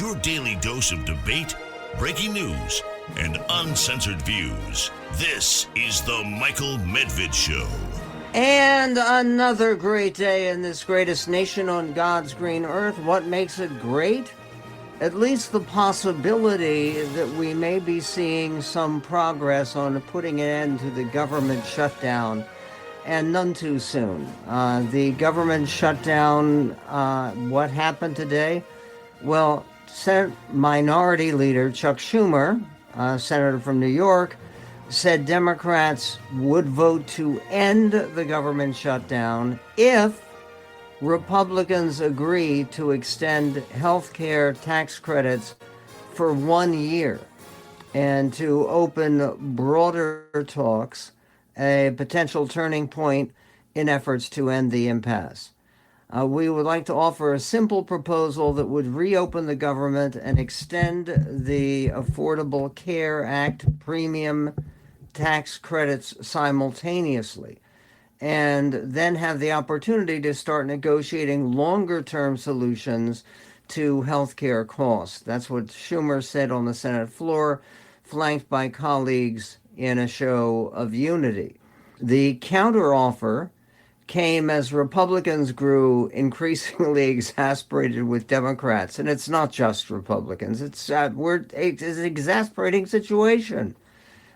your daily dose of debate, breaking news, and uncensored views. This is the Michael Medved Show. And another great day in this greatest nation on God's green earth. What makes it great? At least the possibility that we may be seeing some progress on putting an end to the government shutdown, and none too soon. The government shutdown, what happened today? Well, Senate Minority Leader Chuck Schumer, senator from New York, said Democrats would vote to end the government shutdown if Republicans agree to extend health care tax credits for 1 year and to open broader talks, a potential turning point in efforts to end the impasse. We would like to offer a simple proposal that would reopen the government and extend the Affordable Care Act premium tax credits simultaneously, and then have the opportunity to start negotiating longer-term solutions to healthcare costs. That's what Schumer said on the Senate floor, flanked by colleagues in a show of unity. The counteroffer came as Republicans grew increasingly exasperated with Democrats, and it's not just Republicans. It's an exasperating situation,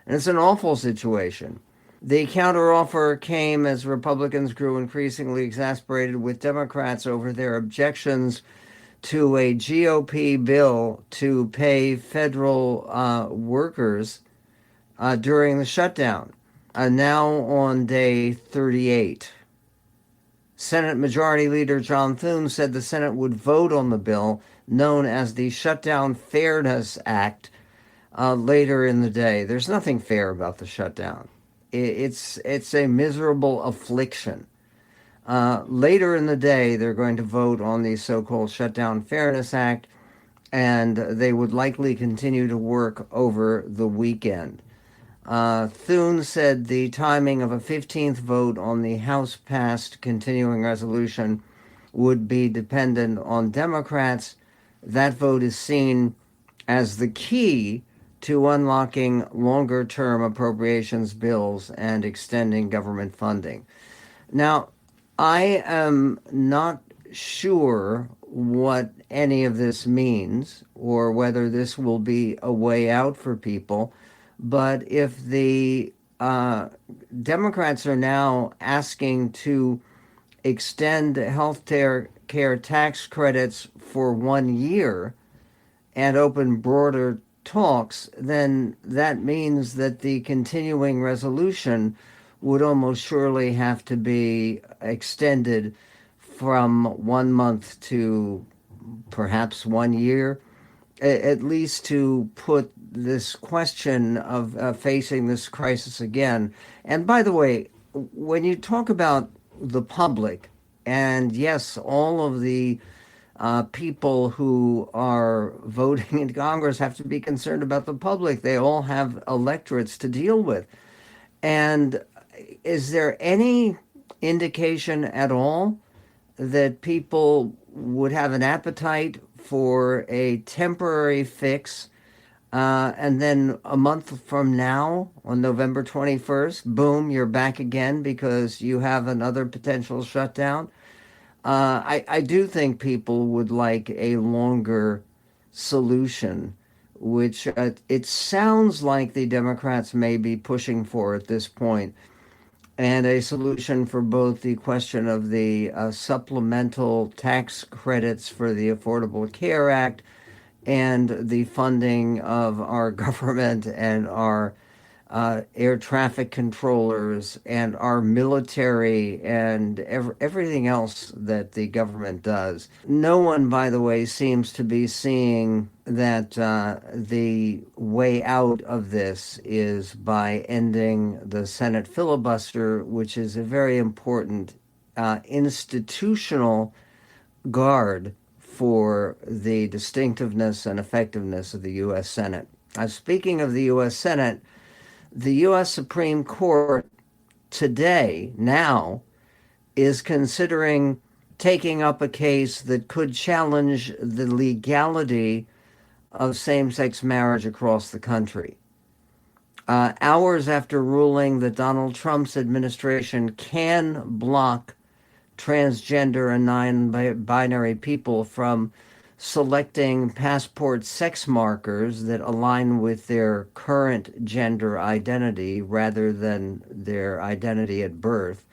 and it's an awful situation. The counteroffer came as Republicans grew increasingly exasperated with Democrats over their objections to a GOP bill to pay federal workers during the shutdown, now on day 38. Senate Majority Leader John Thune said the Senate would vote on the bill, known as the Shutdown Fairness Act, later in the day. There's nothing fair about the shutdown. It's a miserable affliction. Later in the day, they're going to vote on the so-called Shutdown Fairness Act, and they would likely continue to work over the weekend. Thune said the timing of a 15th vote on the House-passed continuing resolution would be dependent on Democrats. That vote is seen as the key to unlocking longer-term appropriations bills and extending government funding. Now, I am not sure what any of this means or whether this will be a way out for people. But if the Democrats are now asking to extend health care tax credits for 1 year and open broader talks, then that means that the continuing resolution would almost surely have to be extended from 1 month to perhaps 1 year, at least to put this question of facing this crisis again. And by the way, when you talk about the public, and yes, all of the people who are voting in Congress have to be concerned about the public. They all have electorates to deal with. And is there any indication at all that people would have an appetite for a temporary fix, and then a month from now, on November 21st, boom, you're back again because you have another potential shutdown? I do think people would like a longer solution, which it sounds like the Democrats may be pushing for at this point, and a solution for both the question of the supplemental tax credits for the Affordable Care Act and the funding of our government and our air traffic controllers and our military and everything else that the government does. No one, by the way, seems to be seeing that the way out of this is by ending the Senate filibuster, which is a very important institutional guard for the distinctiveness and effectiveness of the U.S. Senate. Speaking of the U.S. Senate, the U.S. Supreme Court today, now, is considering taking up a case that could challenge the legality of same-sex marriage across the country. Hours after ruling that Donald Trump's administration can block transgender and non-binary people from selecting passport sex markers that align with their current gender identity rather than their identity at birth,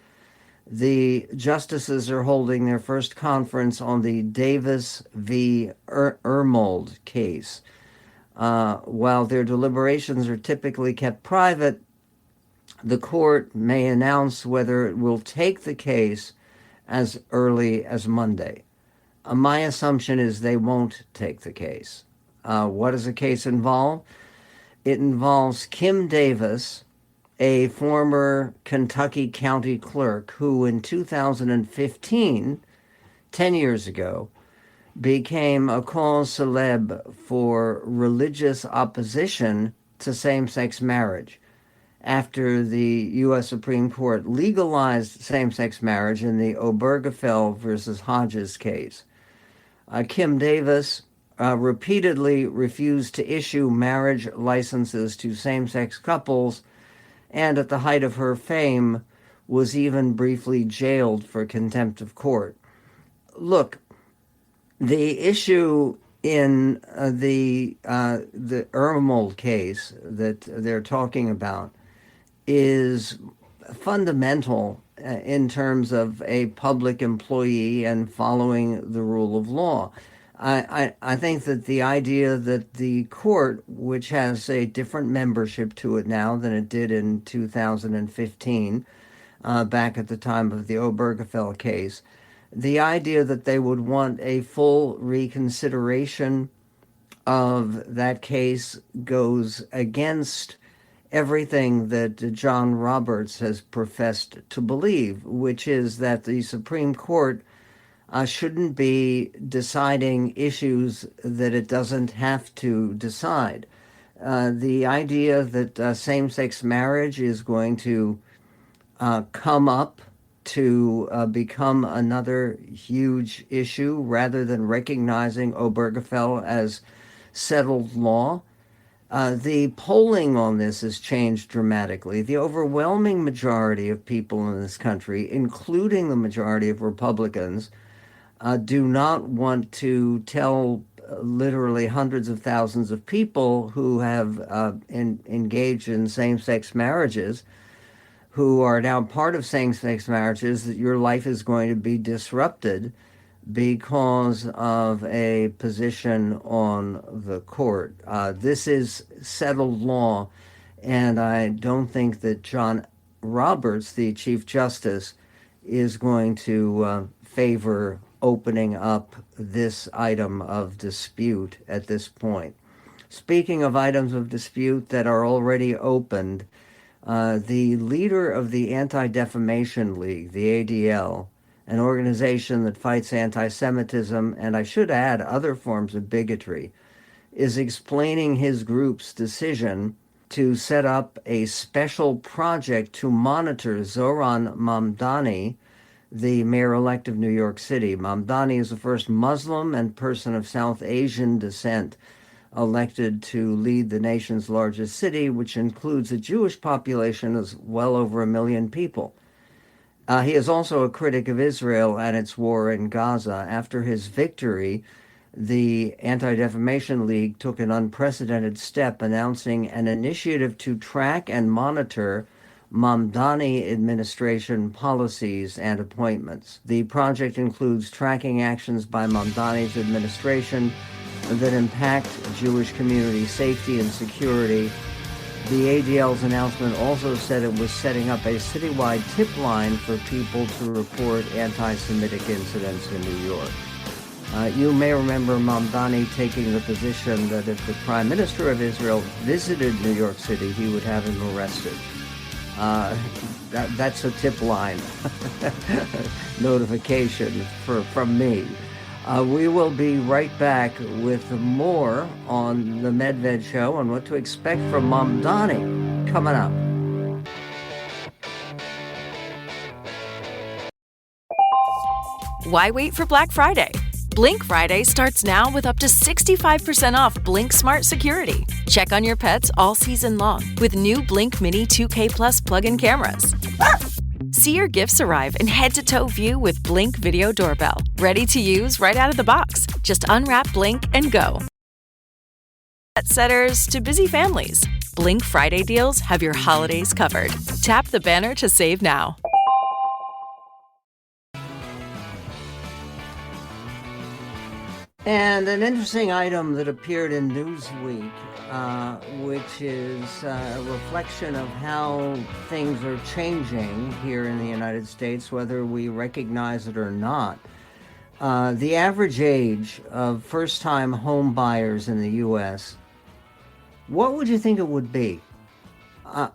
the justices are holding their first conference on the Davis v. Ermold case. While their deliberations are typically kept private, the court may announce whether it will take the case as early as Monday. My assumption is they won't take the case. What does the case involve? It involves Kim Davis, a former Kentucky county clerk who in 2015, 10 years ago, became a cause célèbre for religious opposition to same-sex marriage after the U.S. Supreme Court legalized same-sex marriage in the Obergefell versus Hodges case. Kim Davis repeatedly refused to issue marriage licenses to same-sex couples, and at the height of her fame was even briefly jailed for contempt of court. Look, the issue in the Ermold case that they're talking about is fundamental in terms of a public employee and following the rule of law. I think that the idea that the court, which has a different membership to it now than it did in 2015, back at the time of the Obergefell case, the idea that they would want a full reconsideration of that case goes against everything that John Roberts has professed to believe, which is that the Supreme Court shouldn't be deciding issues that it doesn't have to decide. The idea that same-sex marriage is going to come up to become another huge issue rather than recognizing Obergefell as settled law. The polling on this has changed dramatically. The overwhelming majority of people in this country, including the majority of Republicans, do not want to tell literally hundreds of thousands of people who have engaged in same-sex marriages, who are now part of same-sex marriages, that your life is going to be disrupted because of a position on the court. This is settled law, and I don't think that John Roberts, the Chief Justice, is going to favor opening up this item of dispute at this point. Speaking of items of dispute that are already opened, the leader of the Anti-Defamation League, the ADL, an organization that fights anti-Semitism, and I should add other forms of bigotry, is explaining his group's decision to set up a special project to monitor Zoran Mamdani, the mayor-elect of New York City. Mamdani is the first Muslim and person of South Asian descent elected to lead the nation's largest city, which includes a Jewish population of well over 1 million people. He is also a critic of Israel and its war in Gaza. After his victory, the Anti-Defamation League took an unprecedented step, announcing an initiative to track and monitor Mamdani administration policies and appointments. The project includes tracking actions by Mamdani's administration that impact Jewish community safety and security. The ADL's announcement also said it was setting up a citywide tip line for people to report anti-Semitic incidents in New York. You may remember Mamdani taking the position that if the Prime Minister of Israel visited New York City, he would have him arrested. That's a tip line notification from me. We will be right back with more on the Medved Show and what to expect from Mamdani coming up. Why wait for Black Friday? Blink Friday starts now with up to 65% off Blink Smart Security. Check on your pets all season long with new Blink Mini 2K Plus plug-in cameras. See your gifts arrive in head-to-toe view with Blink Video Doorbell. Ready to use right out of the box. Just unwrap Blink and go. Pet setters to busy families. Blink Friday deals have your holidays covered. Tap the banner to save now. And an interesting item that appeared in Newsweek, which is a reflection of how things are changing here in the United States, whether we recognize it or not. The average age of first-time home buyers in the U.S., what would you think it would be?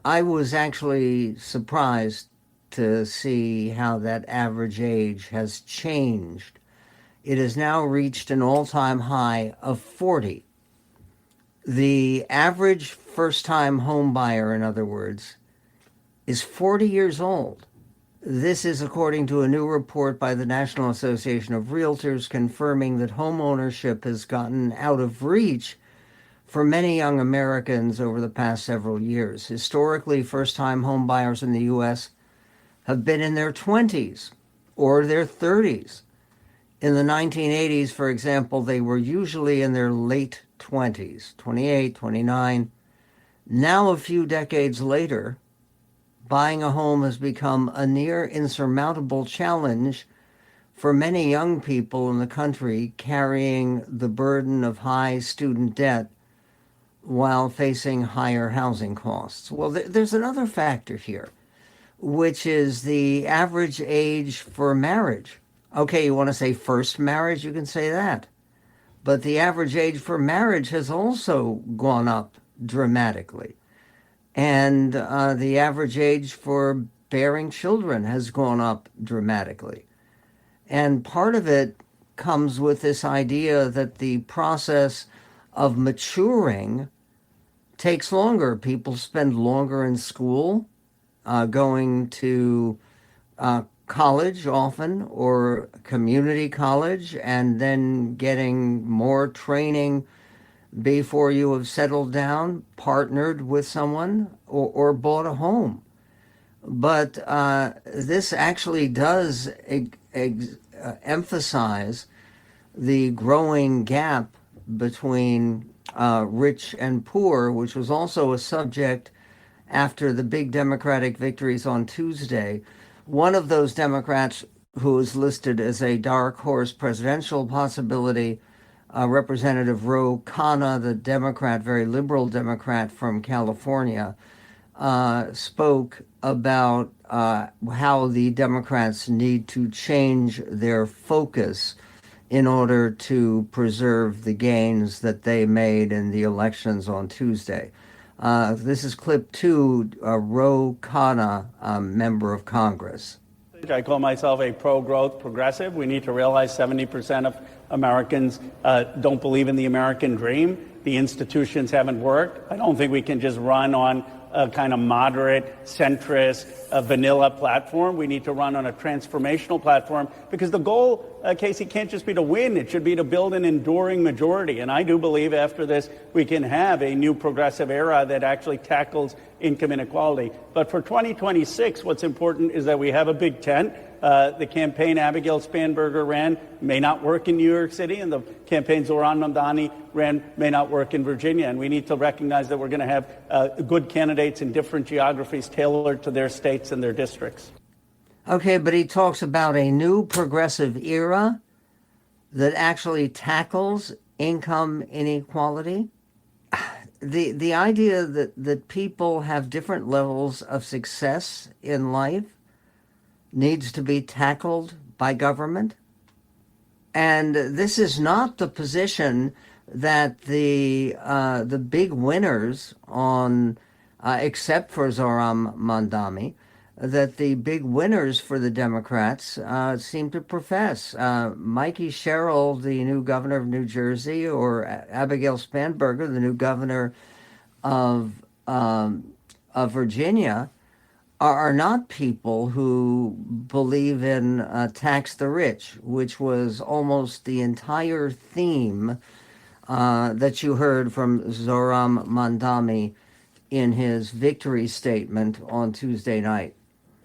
I was actually surprised to see how that average age has changed. It has now reached an all-time high of 40. The average first-time home buyer, in other words, is 40 years old. This is according to a new report by the National Association of Realtors confirming that home ownership has gotten out of reach for many young Americans over the past several years. Historically, first-time home buyers in the U.S. have been in their 20s or their 30s. In the 1980s, for example, they were usually in their late 20s, 28, 29. Now, a few decades later, buying a home has become a near insurmountable challenge for many young people in the country carrying the burden of high student debt while facing higher housing costs. Well, there's another factor here, which is the average age for marriage. Okay, you want to say first marriage, you can say that. But the average age for marriage has also gone up dramatically. And the average age for bearing children has gone up dramatically. And part of it comes with this idea that the process of maturing takes longer. People spend longer in school, going to college often, or community college, and then getting more training before you have settled down, partnered with someone, or bought a home. But this actually does emphasize the growing gap between rich and poor, which was also a subject after the big Democratic victories on Tuesday. One of those Democrats who is listed as a dark horse presidential possibility, Representative Ro Khanna, the Democrat, very liberal Democrat from California, spoke about how the Democrats need to change their focus in order to preserve the gains that they made in the elections on Tuesday. This is clip 2, Ro Khanna, member of Congress. I call myself a pro-growth progressive. We need to realize 70% of Americans don't believe in the American dream. The institutions haven't worked. I don't think we can just run on a kind of moderate, centrist, vanilla platform. We need to run on a transformational platform because the goal, Casey, can't just be to win. It should be to build an enduring majority. And I do believe after this, we can have a new progressive era that actually tackles income inequality. But for 2026, what's important is that we have a big tent. The campaign Abigail Spanberger ran may not work in New York City, and the campaign Zohran Mamdani ran may not work in Virginia. And we need to recognize that we're going to have good candidates in different geographies tailored to their states and their districts. Okay, but he talks about a new progressive era that actually tackles income inequality. The idea that people have different levels of success in life needs to be tackled by government. And this is not the position that the big winners on, except for Zohran Mamdani, that the big winners for the Democrats seem to profess. Mikey Sherrill, the new governor of New Jersey, or Abigail Spanberger, the new governor of Virginia, are not people who believe in tax the rich, which was almost the entire theme that you heard from Zoram Mandami in his victory statement on Tuesday night.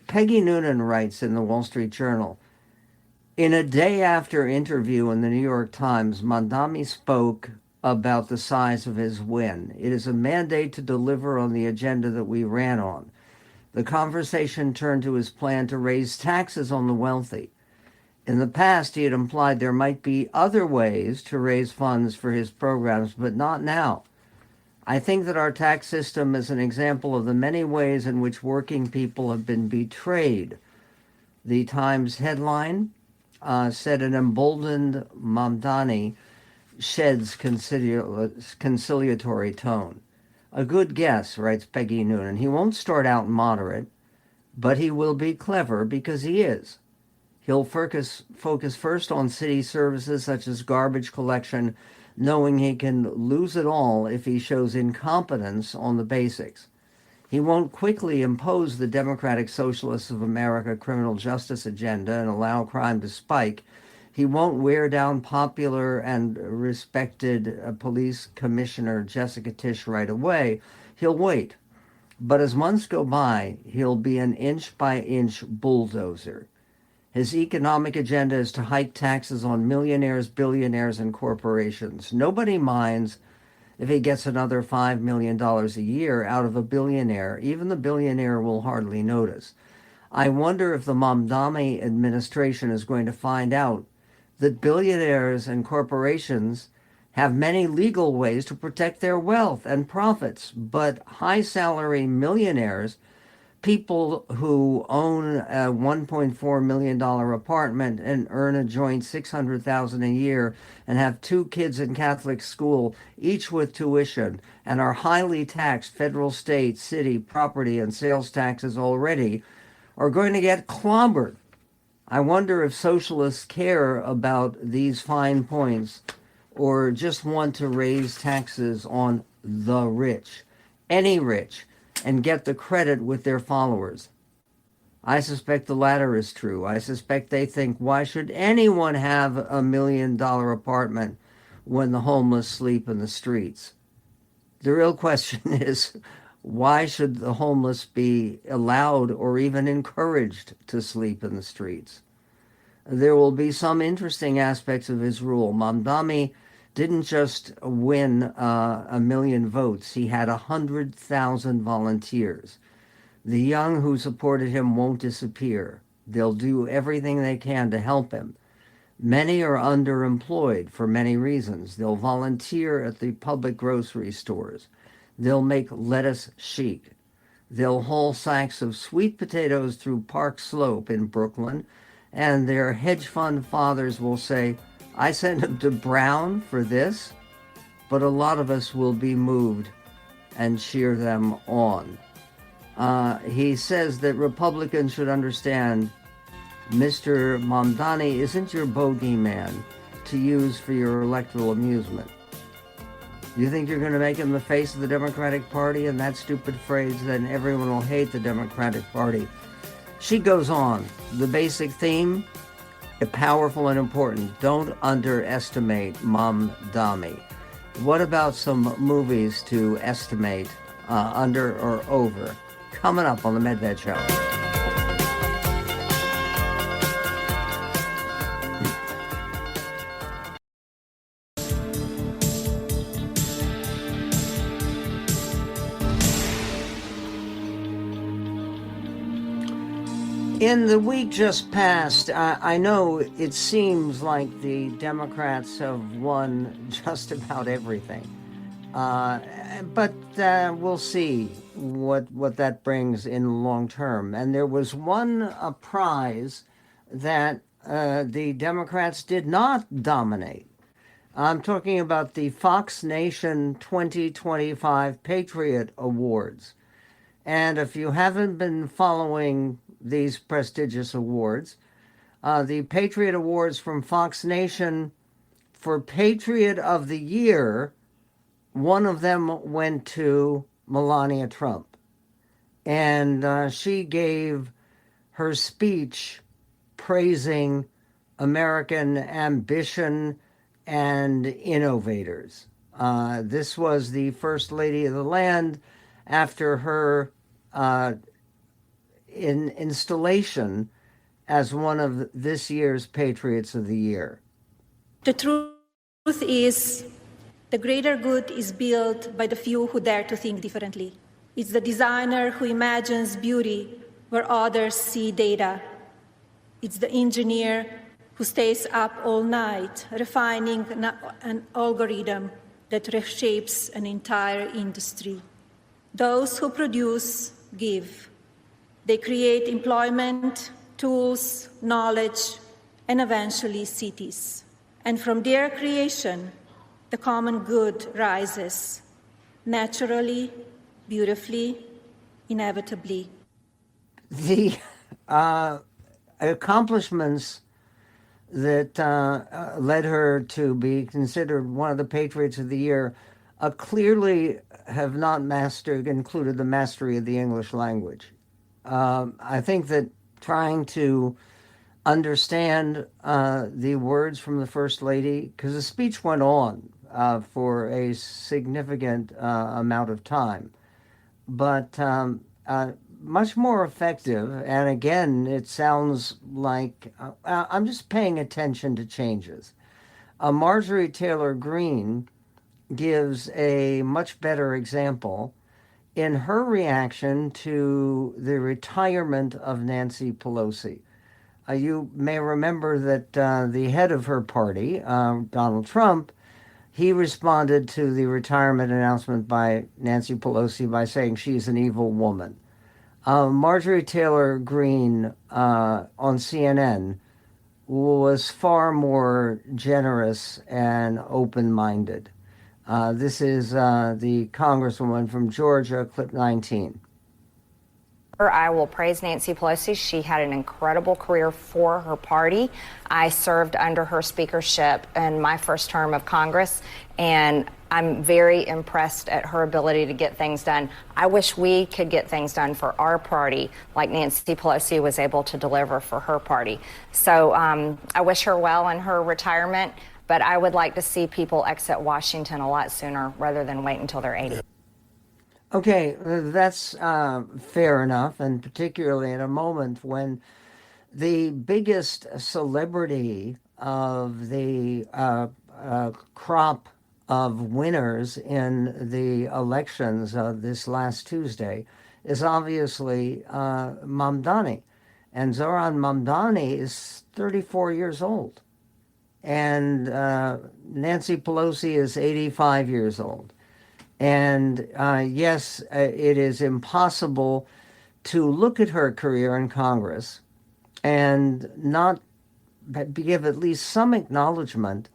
Peggy Noonan writes in the Wall Street Journal, in a day after interview in the New York Times, Mandami spoke about the size of his win. It is a mandate to deliver on the agenda that we ran on. The conversation turned to his plan to raise taxes on the wealthy. In the past, he had implied there might be other ways to raise funds for his programs, but not now. I think that our tax system is an example of the many ways in which working people have been betrayed. The Times headline said an emboldened Mamdani sheds conciliatory tone. A good guess, writes Peggy Noonan. He won't start out moderate, but he will be clever because he is. He'll focus first on city services such as garbage collection, knowing he can lose it all if he shows incompetence on the basics. He won't quickly impose the Democratic Socialists of America criminal justice agenda and allow crime to spike. He won't wear down popular and respected police commissioner Jessica Tisch right away. He'll wait. But as months go by, he'll be an inch-by-inch bulldozer. His economic agenda is to hike taxes on millionaires, billionaires, and corporations. Nobody minds if he gets another $5 million a year out of a billionaire. Even the billionaire will hardly notice. I wonder if the Mamdani administration is going to find out that billionaires and corporations have many legal ways to protect their wealth and profits, but high-salary millionaires, people who own a $1.4 million apartment and earn a joint $600,000 a year and have 2 kids in Catholic school, each with tuition, and are highly taxed federal, state, city, property, and sales taxes already, are going to get clobbered. I wonder if socialists care about these fine points or just want to raise taxes on the rich, any rich, and get the credit with their followers. I suspect the latter is true. I suspect they think, why should anyone have a $1 million apartment when the homeless sleep in the streets? The real question is, why should the homeless be allowed or even encouraged to sleep in the streets? There will be some interesting aspects of his rule. Mamdani didn't just win 1 million votes. He had 100,000 volunteers. The young who supported him won't disappear. They'll do everything they can to help him. Many are underemployed for many reasons. They'll volunteer at the public grocery stores. They'll make lettuce chic. They'll haul sacks of sweet potatoes through Park Slope in Brooklyn, and their hedge fund fathers will say, I sent him to Brown for this, but a lot of us will be moved and cheer them on. He says that Republicans should understand Mr. Mamdani isn't your bogeyman to use for your electoral amusement. You think you're going to make him the face of the Democratic Party in that stupid phrase, then everyone will hate the Democratic Party. She goes on. The basic theme, powerful and important. Don't underestimate Mamdani. What about some movies to estimate under or over? Coming up on the Medved Show. In the week just past, I know it seems like the Democrats have won just about everything. But we'll see what that brings in long term. And there was one prize that the Democrats did not dominate. I'm talking about the Fox Nation 2025 Patriot Awards. And if you haven't been following these prestigious awards, the Patriot Awards from Fox Nation for Patriot of the Year, one of them went to Melania Trump. And she gave her speech praising American ambition and innovators. This was the First Lady of the land after her installation as one of this year's Patriots of the Year. The truth is, the greater good is built by the few who dare to think differently. It's the designer who imagines beauty where others see data. It's the engineer who stays up all night refining an algorithm that reshapes an entire industry. Those who produce give. They create employment, tools, knowledge, and eventually cities. And from their creation, the common good rises, naturally, beautifully, inevitably. The accomplishments that led her to be considered one of the Patriots of the Year clearly have not included the mastery of the English language. I think that trying to understand the words from the First Lady, because the speech went on for a significant amount of time, but much more effective. And again, it sounds like I'm just paying attention to changes. Marjorie Taylor Greene gives a much better example in her reaction to the retirement of Nancy Pelosi. You may remember that the head of her party, Donald Trump, he responded to the retirement announcement by Nancy Pelosi by saying she's an evil woman. Marjorie Taylor Greene on CNN was far more generous and open-minded. This is the Congresswoman from Georgia, clip 19. I will praise Nancy Pelosi. She had an incredible career for her party. I served under her speakership in my first term of Congress, and I'm very impressed at her ability to get things done. I wish we could get things done for our party like Nancy Pelosi was able to deliver for her party. So I wish her well in her retirement, but I would like to see people exit Washington a lot sooner rather than wait until they're 80. Okay, that's fair enough, and particularly in a moment when the biggest celebrity of the crop of winners in the elections this last Tuesday is obviously Mamdani. And Zohran Mamdani is 34 years old. And Nancy Pelosi is 85 years old. And yes, it is impossible to look at her career in Congress and not give at least some acknowledgement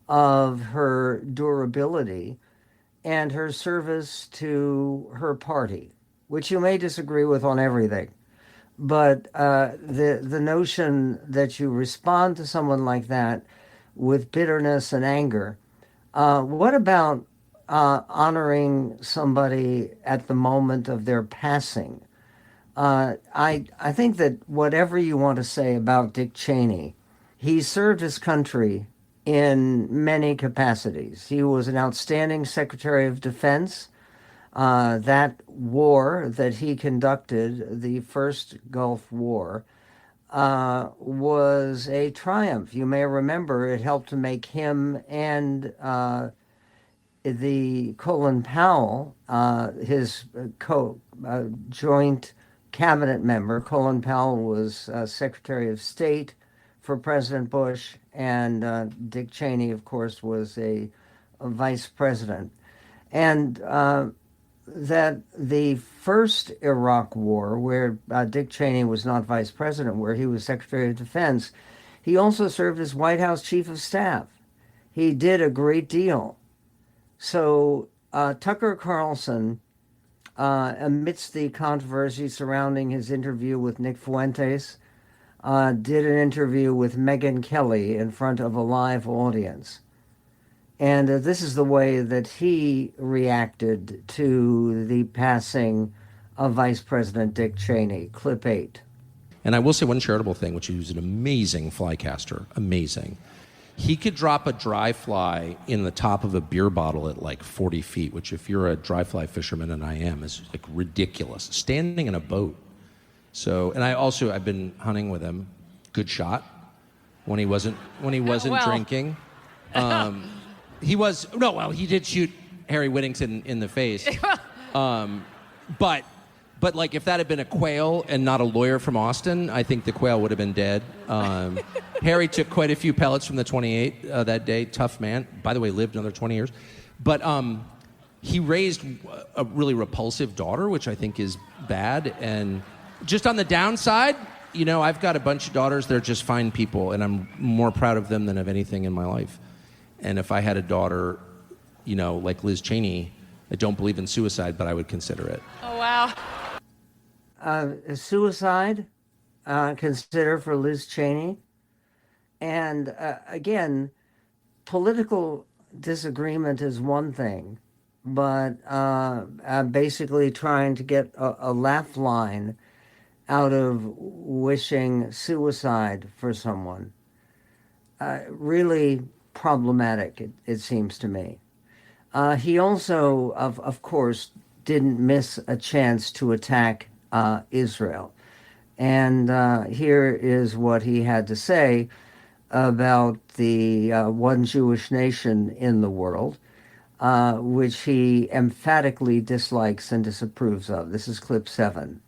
of her durability and her service to her party, which you may disagree with on everything. But the notion that you respond to someone like that with bitterness and anger, what about honoring somebody at the moment of their passing? I think that whatever you want to say about Dick Cheney, he served his country in many capacities. He was an outstanding Secretary of Defense. That war that he conducted, the first Gulf War, was a triumph. You may remember it helped to make him and the Colin Powell, his joint cabinet member. Colin Powell was Secretary of State for President Bush, and Dick Cheney, of course, was a vice president. And that the first Iraq war, where Dick Cheney was not vice president, where he was Secretary of Defense, he also served as White House Chief of Staff. He did a great deal. So Tucker Carlson, amidst the controversy surrounding his interview with Nick Fuentes, did an interview with Megyn Kelly in front of a live audience. And this is the way that he reacted to the passing of Vice President Dick Cheney. Clip 8. And I will say one charitable thing, which is an amazing fly caster. Amazing. He could drop a dry fly in the top of a beer bottle at like 40 feet, which if you're a dry fly fisherman, and I am, is like ridiculous. Standing in a boat. So, and I've been hunting with him. Good shot. When he wasn't drinking. He did shoot Harry Whittington in the face. But like if that had been a quail and not a lawyer from Austin, I think the quail would have been dead. Harry took quite a few pellets from the 28 that day. Tough man. By the way, lived another 20 years. But he raised a really repulsive daughter, which I think is bad. And just on the downside, I've got a bunch of daughters. They're just fine people, and I'm more proud of them than of anything in my life. And if I had a daughter, like Liz Cheney, I don't believe in suicide, but I would consider it. Oh, wow. Suicide, consider for Liz Cheney. And again, political disagreement is one thing, but basically trying to get a laugh line out of wishing suicide for someone, really problematic, it seems to me. He also, of course, didn't miss a chance to attack Israel. And here is what he had to say about the one Jewish nation in the world, which he emphatically dislikes and disapproves of. This is clip 7.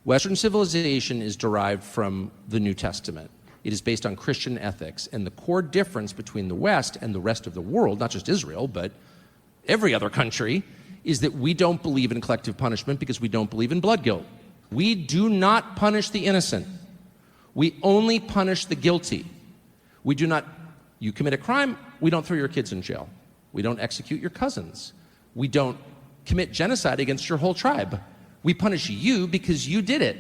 Western civilization is derived from the New Testament. It is based on Christian ethics. And the core difference between the West and the rest of the world, not just Israel, but every other country, is that we don't believe in collective punishment because we don't believe in blood guilt. We do not punish the innocent. We only punish the guilty. You commit a crime, we don't throw your kids in jail. We don't execute your cousins. We don't commit genocide against your whole tribe. We punish you because you did it.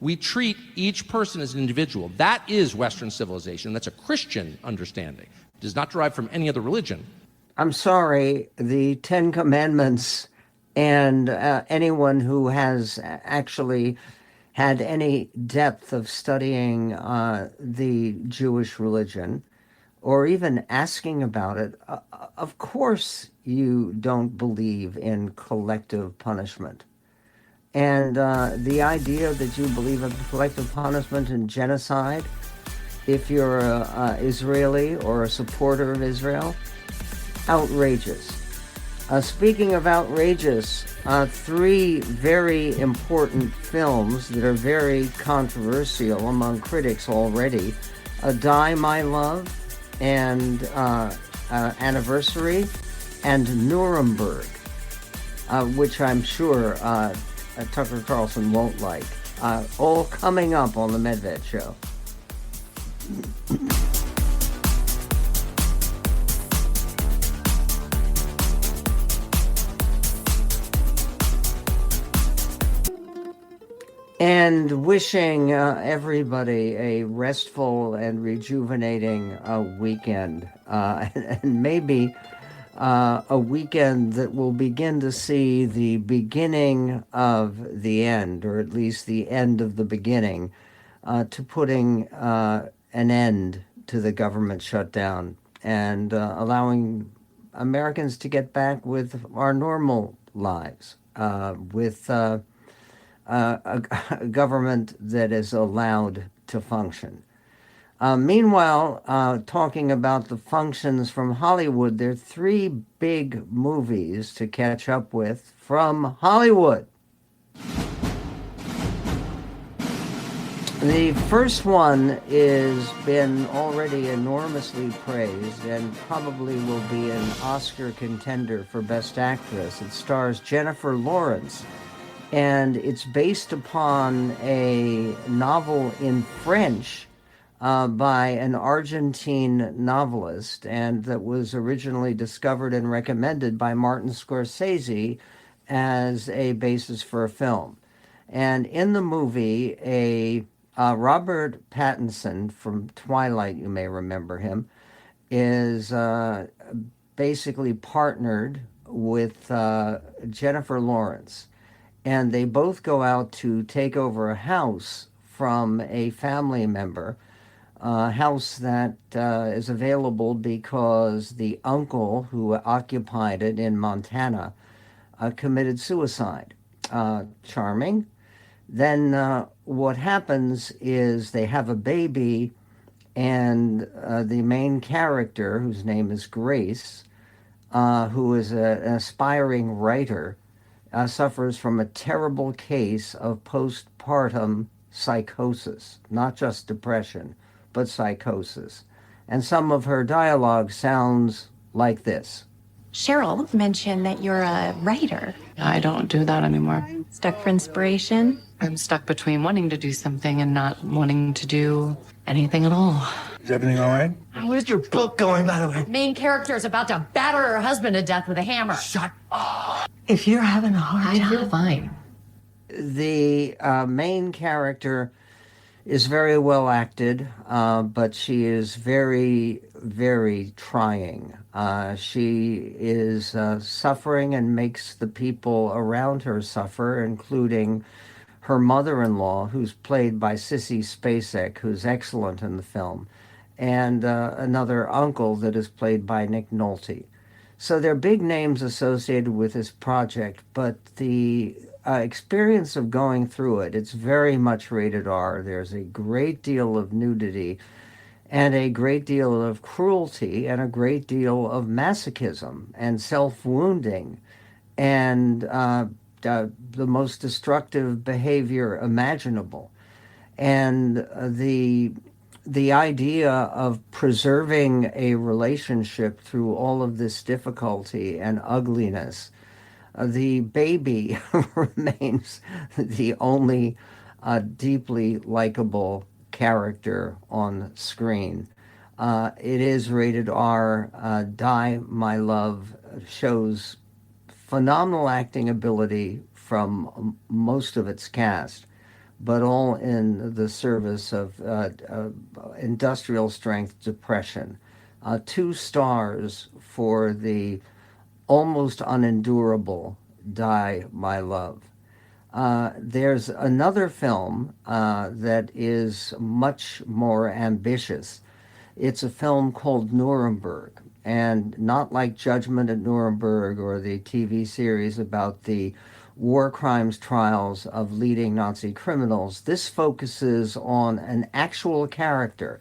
We treat each person as an individual. That is Western civilization. That's a Christian understanding. It does not derive from any other religion. I'm sorry, the Ten Commandments and anyone who has actually had any depth of studying the Jewish religion or even asking about it, of course you don't believe in collective punishment. And the idea that you believe in collective punishment and genocide, if you're a Israeli or a supporter of Israel, outrageous. Speaking of outrageous, 3 very important films that are very controversial among critics already, Die, My Love, and Anniversary, and Nuremberg, which I'm sure Tucker Carlson won't like. All coming up on the Medved Show. And wishing everybody a restful and rejuvenating weekend, and maybe a weekend that will begin to see the beginning of the end, or at least the end of the beginning, to putting an end to the government shutdown and allowing Americans to get back with our normal lives, with a government that is allowed to function. Meanwhile, talking about the functions from Hollywood, there are 3 big movies to catch up with from Hollywood. The first one is been already enormously praised and probably will be an Oscar contender for Best Actress. It stars Jennifer Lawrence, and it's based upon a novel in French by an Argentine novelist, and that was originally discovered and recommended by Martin Scorsese as a basis for a film. And in the movie, Robert Pattinson from Twilight, you may remember him, is basically partnered with Jennifer Lawrence. and they both go out to take over a house from a family member, a house that is available because the uncle who occupied it in Montana committed suicide. Charming. Then what happens is they have a baby, and the main character, whose name is Grace, who is an aspiring writer, suffers from a terrible case of postpartum psychosis, not just depression, but psychosis. And some of her dialogue sounds like this. Cheryl mentioned that you're a writer. I don't do that anymore. Stuck for inspiration? I'm stuck between wanting to do something and not wanting to do anything at all. Is everything all right? Where's your book going, by the way? Main character is about to batter her husband to death with a hammer. Shut up. If you're having a hard time... I feel fine. The main character is very well acted, but she is very, very trying. She is suffering and makes the people around her suffer, including her mother-in-law, who's played by Sissy Spacek, who's excellent in the film, and another uncle that is played by Nick Nolte. So they're big names associated with this project, but the experience of going through it, it's very much rated R. There's a great deal of nudity and a great deal of cruelty and a great deal of masochism and self-wounding and the most destructive behavior imaginable. And the idea of preserving a relationship through all of this difficulty and ugliness, the baby remains the only deeply likable character on screen. It is rated R. Die, My Love shows phenomenal acting ability from most of its cast, but all in the service of industrial strength depression. 2 stars for the almost unendurable Die, My Love. There's another film that is much more ambitious. It's a film called Nuremberg, and not like Judgment at Nuremberg or the TV series about the war crimes trials of leading Nazi criminals. This focuses on an actual character.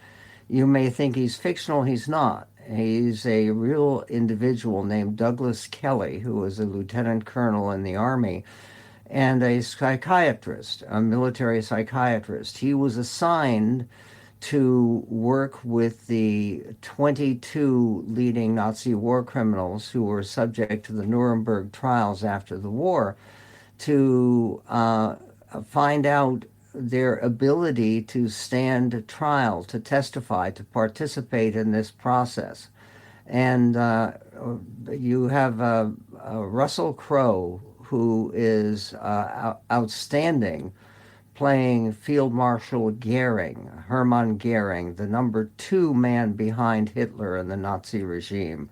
You may think he's fictional, he's not. He's a real individual named Douglas Kelly, who was a lieutenant colonel in the Army, and a psychiatrist, a military psychiatrist. He was assigned to work with the 22 leading Nazi war criminals who were subject to the Nuremberg trials after the war, to find out their ability to stand trial, to testify, to participate in this process. And you have Russell Crowe, who is outstanding, playing Field Marshal Goering, Hermann Goering, the number 2 man behind Hitler and the Nazi regime.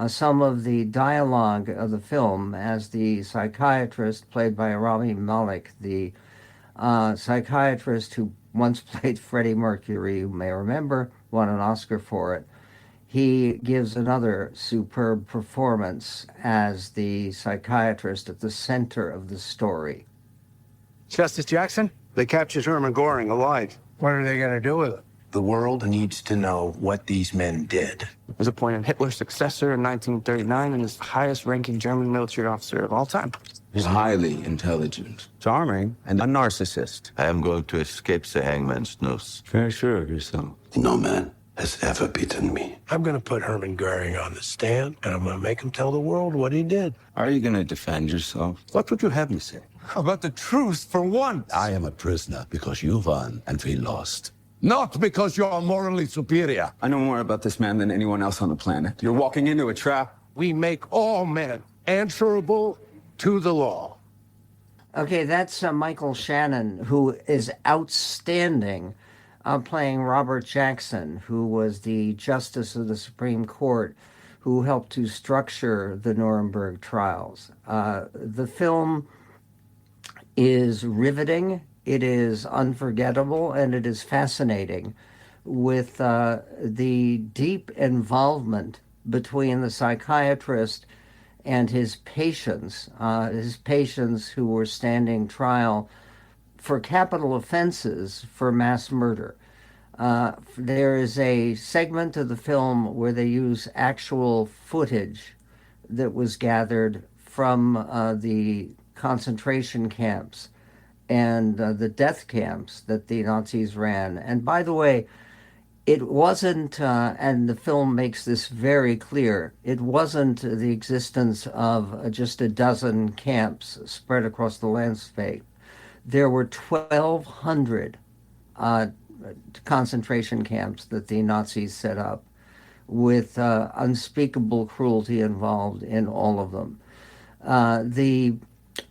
Some of the dialogue of the film, as the psychiatrist played by Rami Malek, the psychiatrist who once played Freddie Mercury, you may remember, won an Oscar for it, he gives another superb performance as the psychiatrist at the center of the story. Justice Jackson, they captured Hermann Goering alive. What are they going to do with it? The world needs to know what these men did. He was appointed Hitler's successor in 1939 and is the highest-ranking German military officer of all time. He's highly intelligent, charming, and a narcissist. I am going to escape the hangman's noose. Very sure of yourself. No man has ever beaten me. I'm going to put Hermann Goering on the stand, and I'm going to make him tell the world what he did. Are you going to defend yourself? What would you have me say? How about the truth for once? I am a prisoner because you won and we lost. Not because you're morally superior. I know more about this man than anyone else on the planet. You're walking into a trap. We make all men answerable to the law. Okay, that's Michael Shannon, who is outstanding, playing Robert Jackson, who was the Justice of the Supreme Court who helped to structure the Nuremberg trials. The film is riveting, it is unforgettable, and it is fascinating with the deep involvement between the psychiatrist and his patients who were standing trial for capital offenses for mass murder. There is a segment of the film where they use actual footage that was gathered from the concentration camps and the death camps that the Nazis ran. And by the way, it wasn't, and the film makes this very clear, it wasn't the existence of just a dozen camps spread across the landscape. There were 1,200 concentration camps that the Nazis set up, with unspeakable cruelty involved in all of them. The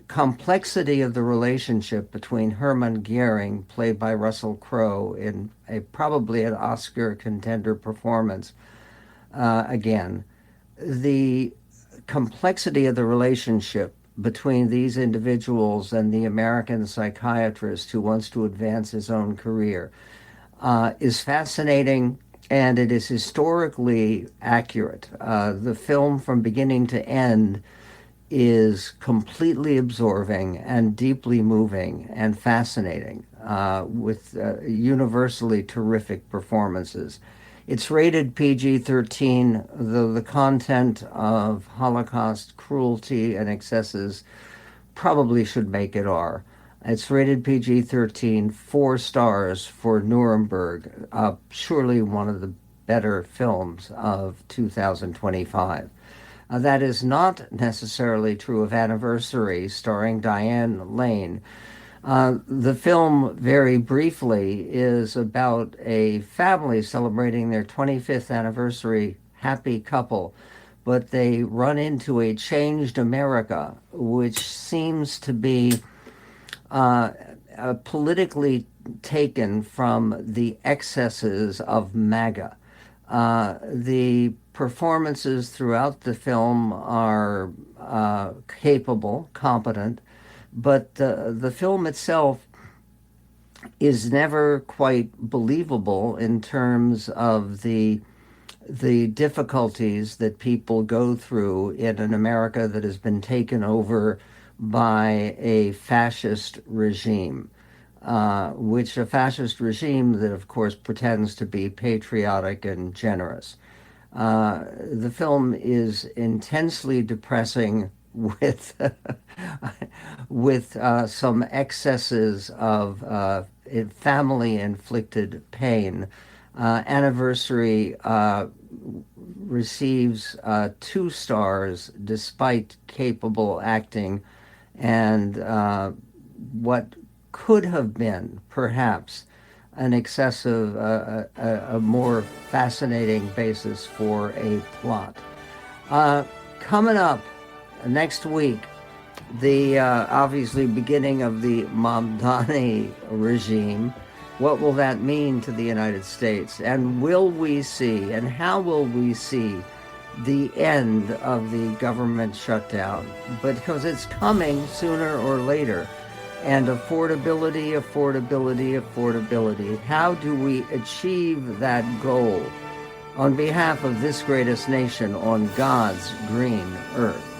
complexity of the relationship between Hermann Goering, played by Russell Crowe in probably an Oscar contender performance, again, the complexity of the relationship between these individuals and the American psychiatrist who wants to advance his own career is fascinating, and it is historically accurate. The film, from beginning to end, is completely absorbing and deeply moving and fascinating, with universally terrific performances. It's rated PG-13, though the content of Holocaust cruelty and excesses probably should make it R. It's rated PG-13, 4 stars for Nuremberg, surely one of the better films of 2025. That is not necessarily true of Anniversary, starring Diane Lane. The film, very briefly, is about a family celebrating their 25th anniversary, happy couple, but they run into a changed America, which seems to be politically taken from the excesses of MAGA. The performances throughout the film are capable, competent, but the film itself is never quite believable in terms of the difficulties that people go through in an America that has been taken over by a fascist regime, which a fascist regime that, of course, pretends to be patriotic and generous. The film is intensely depressing with some excesses of family-inflicted pain. Anniversary receives 2 stars despite capable acting and what could have been, perhaps, an excessive, a more fascinating basis for a plot. Coming up next week, the obviously beginning of the Mamdani regime. What will that mean to the United States? And will we see, and how will we see, the end of the government shutdown? Because it's coming sooner or later. And affordability, affordability, affordability. How do we achieve that goal on behalf of this greatest nation on God's green earth?